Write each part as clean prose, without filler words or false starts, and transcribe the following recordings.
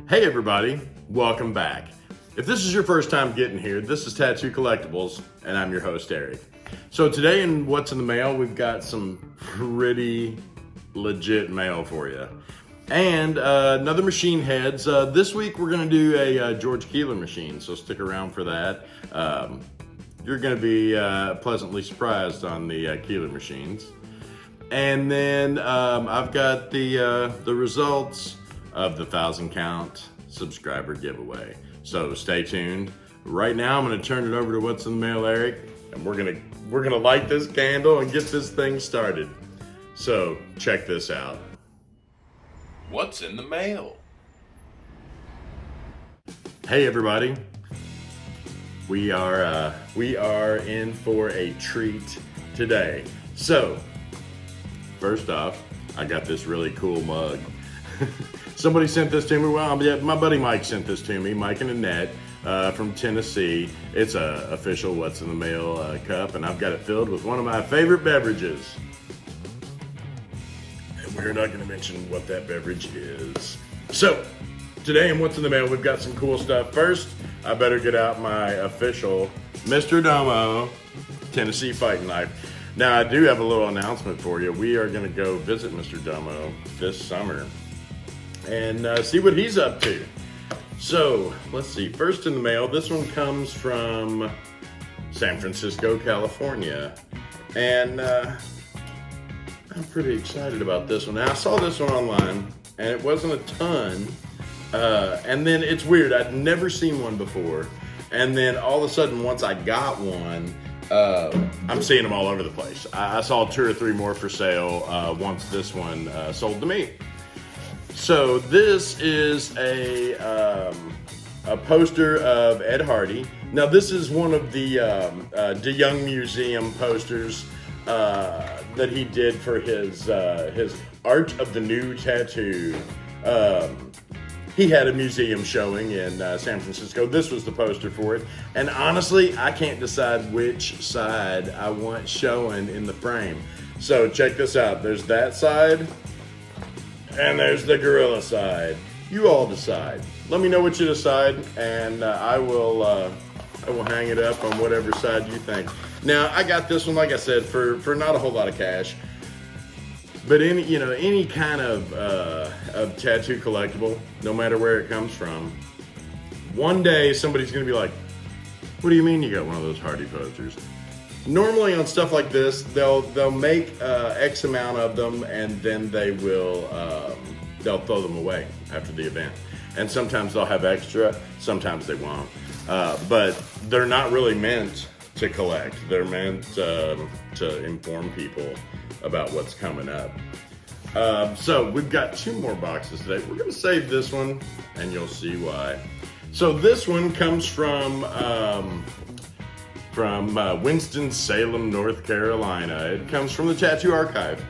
Hey everybody, welcome back. If this is your first time getting here, this is Tattoo Collectables, and I'm your host, Airick. So today in What's in the Mail, we've got some pretty legit mail for you. And another machine heads. This week we're gonna do a George Keeler machine, so stick around for that. You're gonna be pleasantly surprised on the Keeler machines. And then I've got the results of the 1,000 count subscriber giveaway. So stay tuned. Right now I'm gonna turn it over to What's in the Mail, Airick, and we're gonna light this candle and get this thing started. So check this out. What's in the mail? Hey everybody. We are in for a treat today. So first off, I got this really cool mug. Somebody sent this to me. Well, yeah, my buddy Mike sent this to me, Mike and Annette from Tennessee. It's a official What's in the Mail cup, and I've got it filled with one of my favorite beverages. And we're not going to mention what that beverage is. So, today in What's in the Mail, we've got some cool stuff. First, I better get out my official Mr. Domo Tennessee Fighting Knife. Now, I do have a little announcement for you. We are going to go visit Mr. Domo this summer and see what he's up to. So, let's see. First in the mail, this one comes from San Francisco, California. And I'm pretty excited about this one. Now, I saw this one online, and it wasn't a ton. And then it's weird. I'd never seen one before. And then all of a sudden, once I got one, I'm seeing them all over the place. I saw 2 or 3 more for sale once this one sold to me. So this is a poster of Ed Hardy. Now this is one of the DeYoung Museum posters that he did for his Art of the New Tattoo. He had a museum showing in San Francisco. This was the poster for it. And honestly, I can't decide which side I want showing in the frame. So check this out. There's that side, and there's the gorilla side. You all decide. Let me know what you decide, and I will hang it up on whatever side you think. Now, I got this one, like I said, for not a whole lot of cash. But any kind of tattoo collectible, no matter where it comes from, one day somebody's gonna be like, "What do you mean you got one of those Hardy posters?" Normally on stuff like this, they'll make X amount of them, and then they'll throw them away after the event. And sometimes they'll have extra, sometimes they won't. But they're not really meant to collect. They're meant to inform people about what's coming up. So we've got 2 more boxes today. We're gonna save this one, and you'll see why. So this one comes from Winston-Salem, North Carolina. It comes from the Tattoo Archive.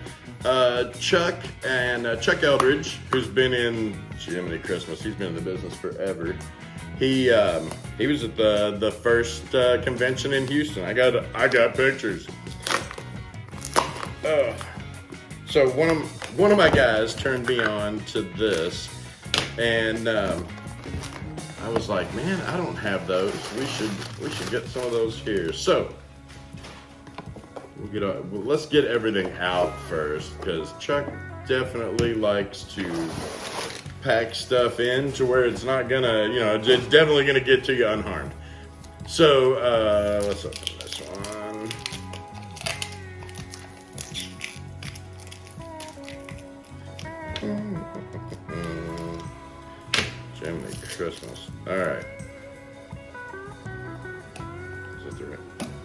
Chuck Eldridge, who's been in Jiminy Christmas, he's been in the business forever. He was at the first convention in Houston. I got pictures. So one of my guys turned me on to this, and I was like, man, I don't have those. We should get some of those here. So let's get everything out first, because Chuck definitely likes to pack stuff in to where it's not gonna, it's definitely gonna get to you unharmed. So let's open this one. Jiminy Christmas. All right.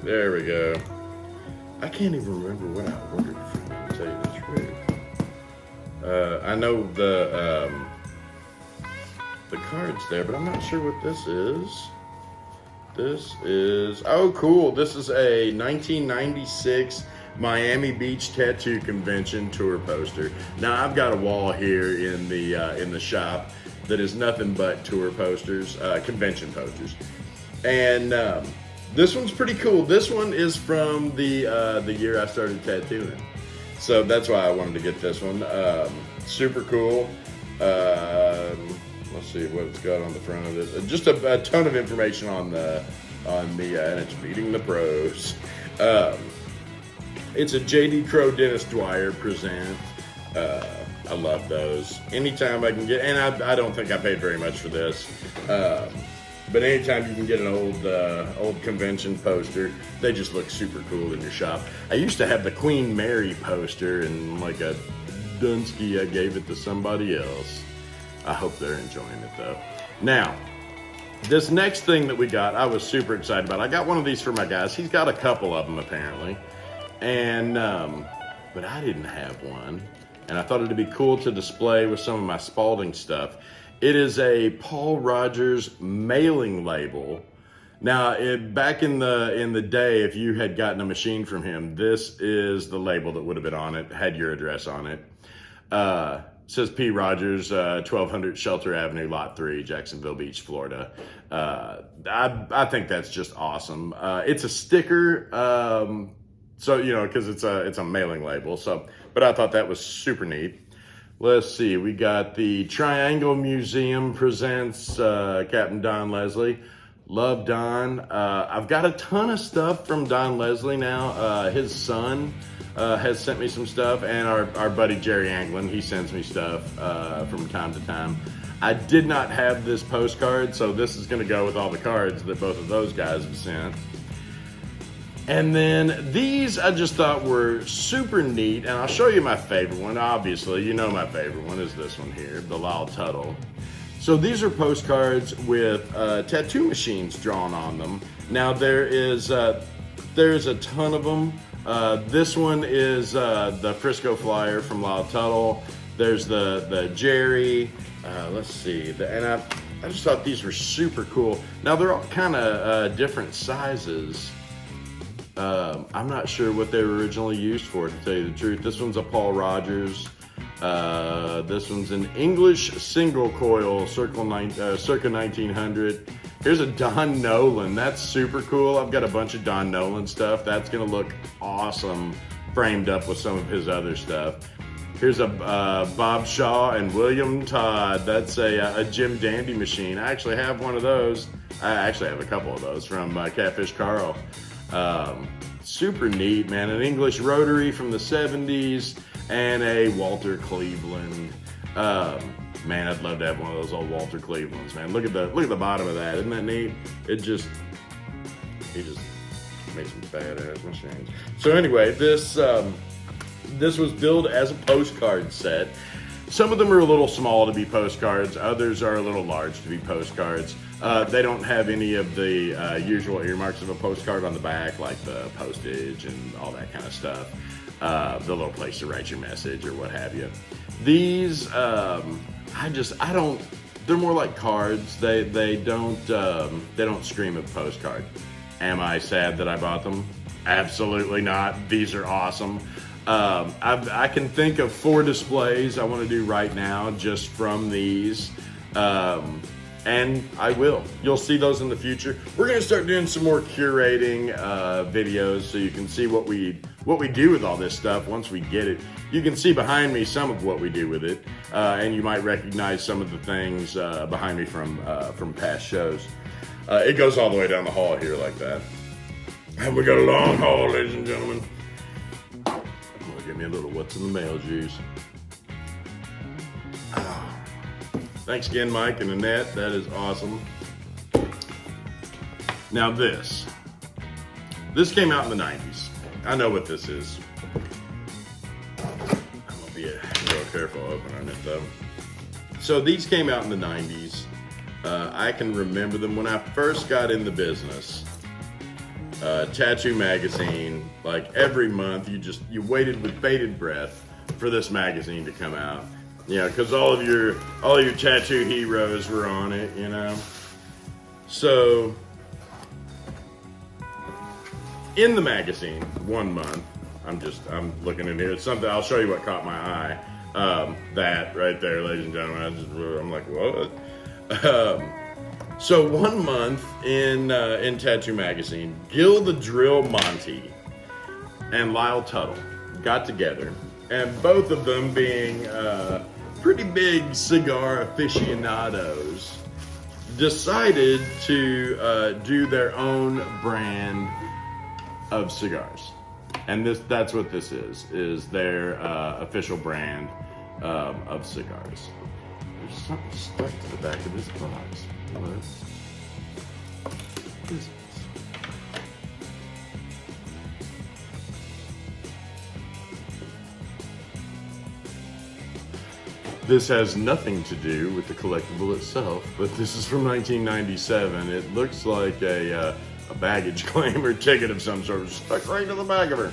There we go. I can't even remember what I ordered from them, to tell you the truth. I know the card's there, but I'm not sure what this is. This is, oh cool, this is a 1996 Miami Beach Tattoo Convention tour poster. Now I've got a wall here in the shop that is nothing but tour posters, convention posters. And this one's pretty cool. This one is from the year I started tattooing. So that's why I wanted to get this one. Super cool. Let's see what it's got on the front of it. Just a ton of information on the and it's beating the pros. It's a J.D. Crowe Dennis Dwyer present. I love those. Anytime I can get, and I don't think I paid very much for this, but anytime you can get an old convention poster, they just look super cool in your shop. I used to have the Queen Mary poster, and like a Dunsky, I gave it to somebody else. I hope they're enjoying it though. Now, this next thing that we got, I was super excited about. I got one of these for my guys. He's got a couple of them apparently, and but I didn't have one. And I thought it'd be cool to display with some of my Spalding stuff. It is a Paul Rogers mailing label. Now, back in the day, if you had gotten a machine from him, this is the label that would have been on it, had your address on it. It says P. Rogers, 1200 Shelter Avenue, Lot 3, Jacksonville Beach, Florida. I think that's just awesome. It's a sticker, so, you know, because it's a mailing label. So, but I thought that was super neat. Let's see, we got the Triangle Museum presents Captain Don Leslie. Love Don. I've got a ton of stuff from Don Leslie now. His son has sent me some stuff, and our buddy Jerry Anglin, he sends me stuff from time to time. I did not have this postcard, so this is going to go with all the cards that both of those guys have sent. And then these I just thought were super neat, and I'll show you my favorite one. Obviously, you know my favorite one is this one here, the Lyle Tuttle. So these are postcards with tattoo machines drawn on them. Now there's a ton of them. This one is the Frisco Flyer from Lyle Tuttle. There's the Jerry. Let's see, and I just thought these were super cool. Now they're all kind of different sizes. I'm not sure what they were originally used for, to tell you the truth. This one's a Paul Rogers. This one's an English single coil, circa 1900. Here's a Don Nolan. That's super cool. I've got a bunch of Don Nolan stuff. That's gonna look awesome framed up with some of his other stuff. Here's a Bob Shaw and William Todd. That's a Jim Dandy machine. I actually have one of those. I actually have a couple of those from Catfish Carl. Super neat, man. An English rotary from the 70s and a Walter Cleveland. Man, I'd love to have one of those old Walter Clevelands, man. Look at the bottom of that. Isn't that neat? He just makes some badass machines. So anyway, this was billed as a postcard set. Some of them are a little small to be postcards. Others are a little large to be postcards. They don't have any of the usual earmarks of a postcard on the back, like the postage and all that kind of stuff. The little place to write your message or what have you. These, they're more like cards. They don't scream of postcard. Am I sad that I bought them? Absolutely not. These are awesome. I can think of 4 displays I want to do right now just from these. And I will. You'll see those in the future. We're going to start doing some more curating videos so you can see what we do with all this stuff once we get it. You can see behind me some of what we do with it, and you might recognize some of the things behind me from past shows. It goes all the way down the hall here like that. And we got a long haul, ladies and gentlemen. I'm gonna give me a little what's in the mail juice. Thanks again, Mike and Annette. That is awesome. Now this came out in the 90s. I know what this is. I'm gonna be real careful opening it though. So these came out in the 90s. I can remember them when I first got in the business. Tattoo magazine, like every month, you waited with bated breath for this magazine to come out. Yeah, because all of your tattoo heroes were on it, you know. So in the magazine, one month, I'm looking in here. It's something. I'll show you what caught my eye. That right there, ladies and gentlemen. I'm like, what? So one month in Tattoo magazine, Gil the Drill Monty and Lyle Tuttle got together, and both of them being pretty big cigar aficionados decided to do their own brand of cigars. And that's what this is their official brand of cigars. There's something stuck to the back of this box. What is this? This has nothing to do with the collectible itself, but this is from 1997. It looks like a baggage claim or ticket of some sort, stuck right to the back of her.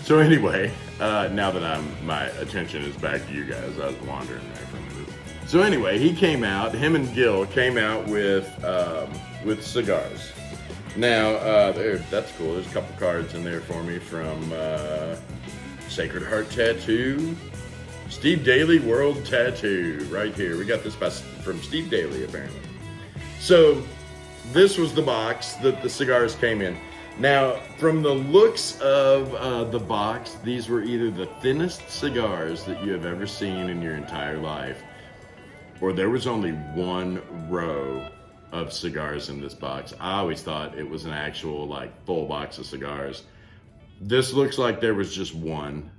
So anyway, now that my attention is back to you guys, I was wandering there for a minute. So anyway, him and Gil came out with cigars. Now, that's cool. There's a couple cards in there for me from Sacred Heart Tattoo. Steve Daly World Tattoo, right here. We got this from Steve Daly, apparently. So, this was the box that the cigars came in. Now, from the looks of the box, these were either the thinnest cigars that you have ever seen in your entire life, or there was only one row of cigars in this box. I always thought it was an actual, full box of cigars. This looks like there was just one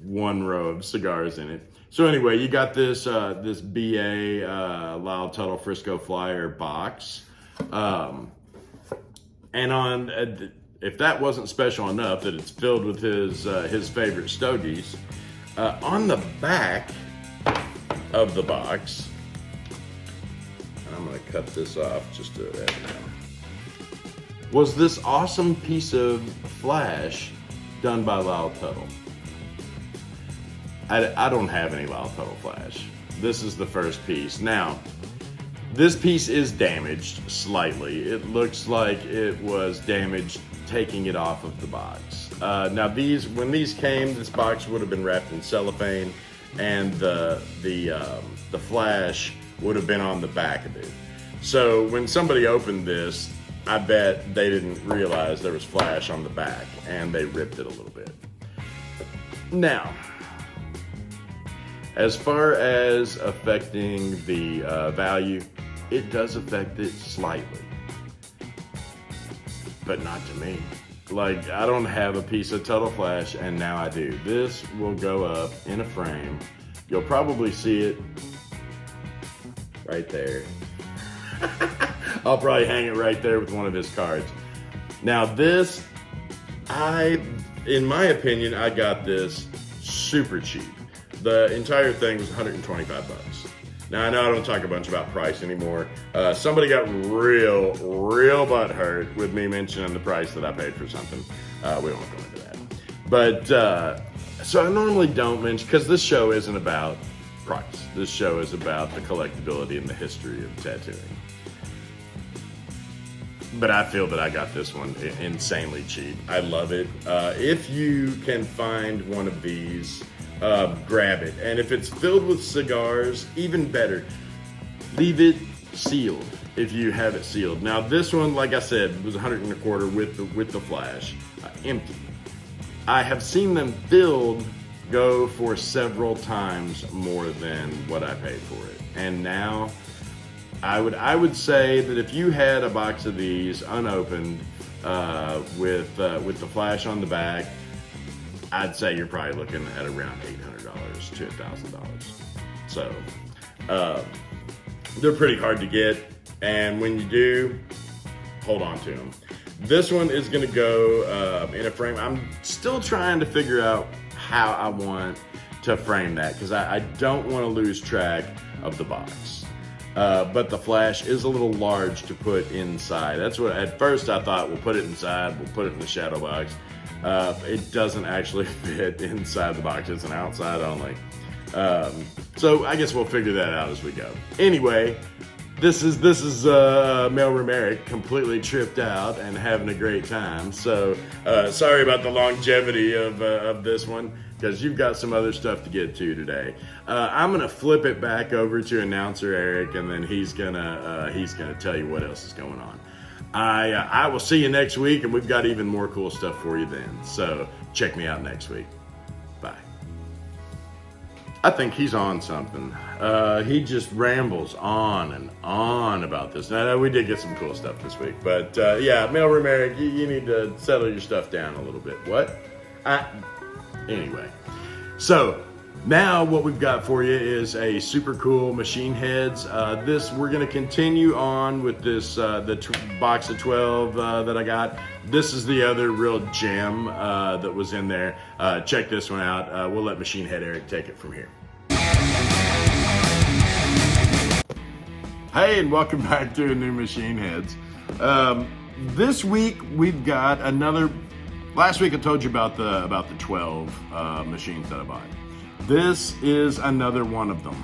row of cigars in it. So anyway, you got this BA Lyle Tuttle Frisco Flyer box. And if that wasn't special enough that it's filled with his favorite stogies, on the back of the box, and I'm gonna cut this off just to add now, was this awesome piece of flash done by Lyle Tuttle. I don't have any Lyle Tuttle flash. This is the first piece. Now, this piece is damaged slightly. It looks like it was damaged taking it off of the box. Now when these came, this box would have been wrapped in cellophane, and the flash would have been on the back of it. So when somebody opened this, I bet they didn't realize there was flash on the back, and they ripped it a little bit. Now, as far as affecting the value, it does affect it slightly, but not to me. I don't have a piece of Tuttle flash, and now I do. This will go up in a frame. You'll probably see it right there. I'll probably hang it right there with one of his cards. Now this, in my opinion, I got this super cheap. The entire thing was 125 bucks. Now I know I don't talk a bunch about price anymore. Somebody got real butthurt with me mentioning the price that I paid for something. We won't go into that. But, so I normally don't mention, because this show isn't about price. This show is about the collectability and the history of tattooing. But I feel that I got this one insanely cheap. I love it. If you can find one of these, grab it. And if it's filled with cigars, even better. Leave it sealed if you have it sealed. Now this one, like I said, was 125 with the flash, empty. I have seen them filled go for several times more than what I paid for it. And now I would say that if you had a box of these unopened with the flash on the back, I'd say you're probably looking at around $800 to $1,000. So they're pretty hard to get, and when you do, hold on to them. This one is going to go in a frame. I'm still trying to figure out how I want to frame that, because I don't want to lose track of the box. But the flash is a little large to put inside. That's what, at first I thought, we'll put it inside, we'll put it in the shadow box. It doesn't actually fit inside the box. It's an outside only. So I guess we'll figure that out as we go. Anyway, this is Mailroom Airick completely tripped out and having a great time. So sorry about the longevity of this one, because you've got some other stuff to get to today. I'm gonna flip it back over to announcer Airick, and then he's gonna tell you what else is going on. I will see you next week, and we've got even more cool stuff for you then. So check me out next week. Bye. I think he's on something. He just rambles on and on about this. Now, we did get some cool stuff this week, but yeah, mailroom Eric, you need to settle your stuff down a little bit. What? Anyway, so now what we've got for you is a super cool machine heads. We're going to continue on with this box of 12 that I got. This is the other real gem that was in there. Check this one out. We'll let Machine Head Eric take it from here. Hey, and welcome back to a new Machine Heads. This week we've got another. Last week I told you about the 12 machines that I bought. This is another one of them.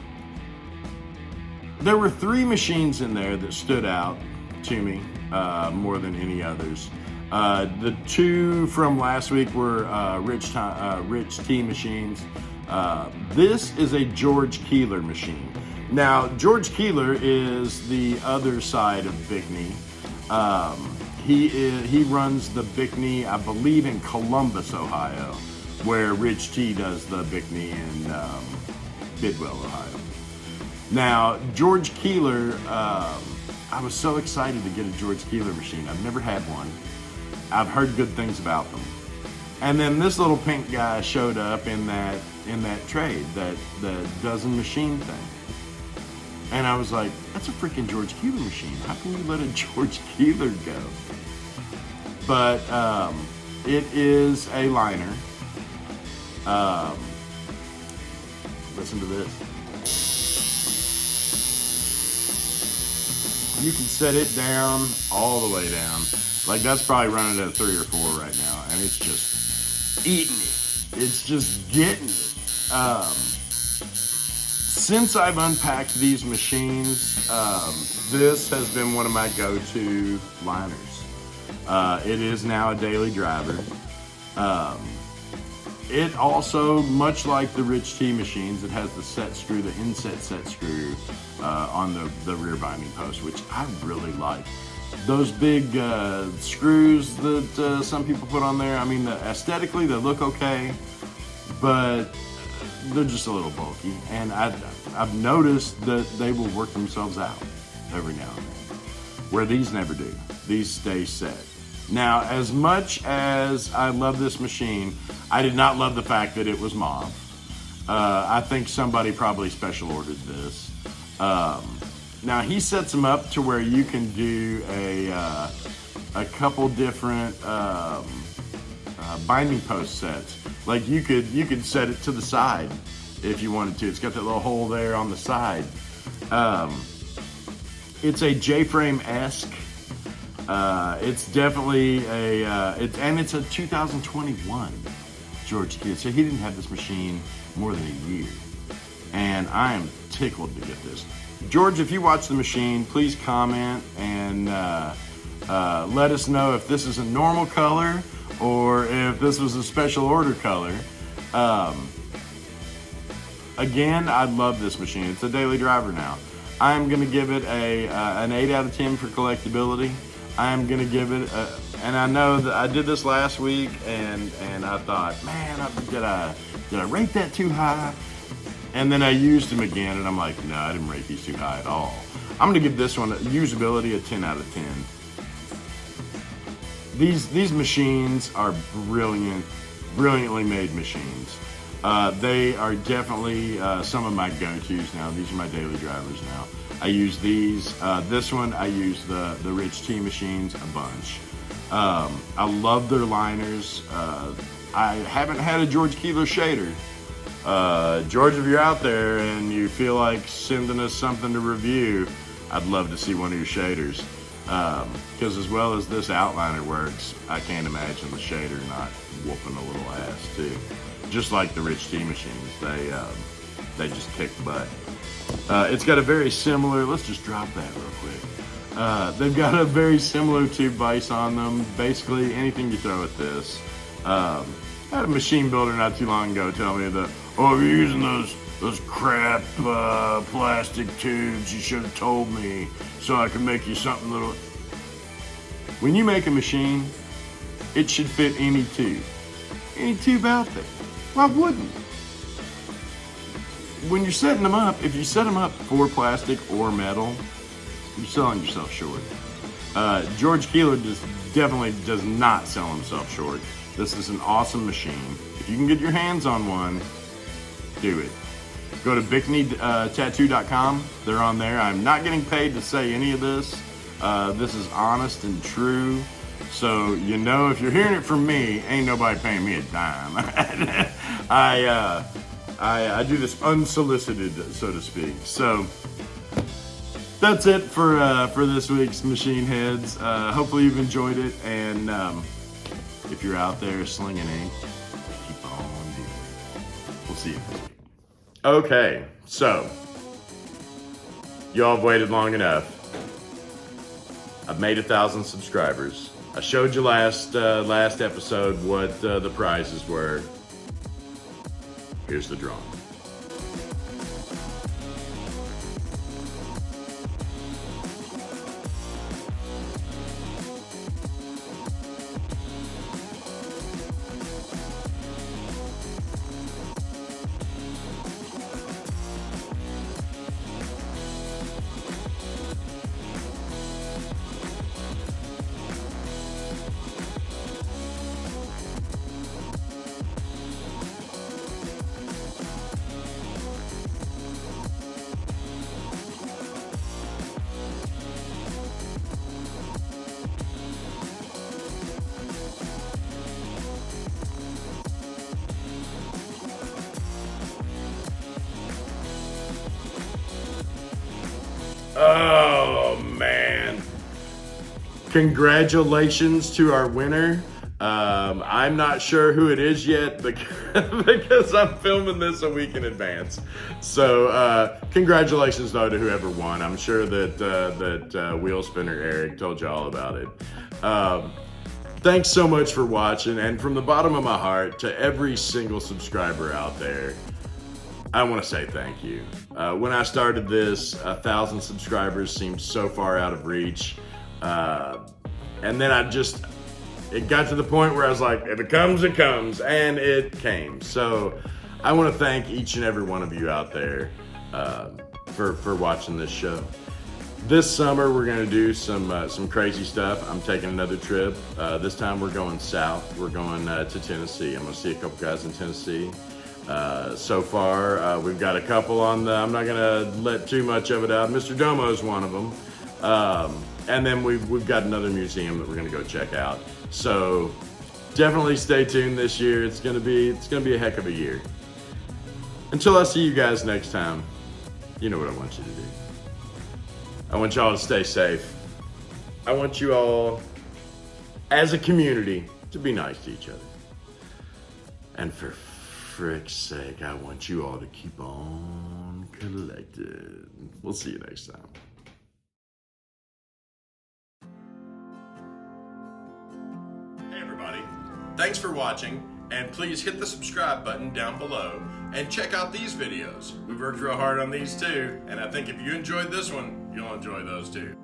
There were 3 machines in there that stood out to me more than any others. The 2 from last week were Rich T machines. This is a George Keeler machine. Now, George Keeler is the other side of Bickney. He runs the Bickney, I believe, in Columbus, Ohio, where Rich T does the Bickney in Bidwell, Ohio. Now, George Keeler, I was so excited to get a George Keeler machine. I've never had one. I've heard good things about them. And then this little pink guy showed up in that trade, the dozen machine thing. And I was like, that's a freaking George Keeler machine. How can you let a George Keeler go? But it is a liner. Listen to this. You can set it down all the way down. Like, that's probably running at a 3 or 4 right now, and it's just eating it. It's just getting it. Since I've unpacked these machines, this has been one of my go-to liners. It is now a daily driver. It also, much like the Rich T machines, it has the set screw, the inset set screw on the rear binding post, which I really like. Those big screws that some people put on there, I mean, aesthetically they look okay, but they're just a little bulky. And I've noticed that they will work themselves out every now and then, where these never do. These stay set. Now, as much as I love this machine, I did not love the fact that it was mauve. I think somebody probably special ordered this. Now, he sets them up to where you can do a couple different binding post sets. Like, you could set it to the side if you wanted to. It's got that little hole there on the side. It's a J-frame-esque. It's definitely it's a 2021 George Keeler. So he didn't have this machine more than a year, and I am tickled to get this. George, if you watch the machine, please comment and let us know if this is a normal color or if this was a special order color. Again, I love this machine. It's a daily driver now. I'm going to give it an 8 out of 10 for collectability. I'm going to give it and I know that I did this last week, and I thought, man, did I rate that too high? And then I used them again, and I'm like, no, I didn't rate these too high at all. I'm going to give this one usability a 10 out of 10. These machines are brilliantly made machines. They are definitely some of my go-tos now. These are my daily drivers now. I use these. This one, I use the Rich T machines a bunch. I love their liners. I haven't had a George Keeler shader. George, if you're out there and you feel like sending us something to review, I'd love to see one of your shaders. Because as well as this outliner works, I can't imagine the shader not whooping a little ass too. Just like the Rich T machines, they just kick butt. It's got a very similar, let's just drop that real quick. They've got a very similar tube vise on them. Basically anything you throw at this. I had a machine builder not too long ago tell me that, oh, if you're using those crap plastic tubes, you should have told me so I could make you something little. When you make a machine, it should fit any tube out there. Why wouldn't it? when you're setting them up, if you set them up for plastic or metal, you're selling yourself short. George Keeler definitely does not sell himself short. This is an awesome machine. If you can get your hands on one, do it. Go to biknitattoo.com. They're on there. I'm not getting paid to say any of this. This is honest and true. So, you know, if you're hearing it from me, ain't nobody paying me a dime. I do this unsolicited, so to speak. So, that's it for this week's Machine Heads. Hopefully you've enjoyed it, and if you're out there slinging ink, keep on doing it. We'll see you next week. Okay, so y'all have waited long enough. I've made 1,000 subscribers. I showed you last episode what the prizes were. Here's the drawing. Oh man. Congratulations to our winner. I'm not sure who it is yet because I'm filming this a week in advance. So congratulations though to whoever won. I'm sure that wheel spinner Airick told you all about it. Thanks so much for watching, and from the bottom of my heart to every single subscriber out there, I want to say thank you. When I started this, 1,000 subscribers seemed so far out of reach. And then it got to the point where I was like, if it comes, it comes, and it came. So I want to thank each and every one of you out there for watching this show. This summer, we're gonna do some crazy stuff. I'm taking another trip. This time we're going south. We're going to Tennessee. I'm gonna see a couple guys in Tennessee. So far, we've got a couple on I'm not gonna let too much of it out. Mr. Domo is one of them. And then we've got another museum that we're gonna go check out. So definitely stay tuned this year. It's gonna be a heck of a year. Until I see you guys next time, you know what I want you to do. I want y'all to stay safe. I want you all, as a community, to be nice to each other. And for frick's sake, I want you all to keep on collecting. We'll see you next time. Hey everybody, thanks for watching, and please hit the subscribe button down below and check out these videos. We've worked real hard on these too, and I think if you enjoyed this one, you'll enjoy those too.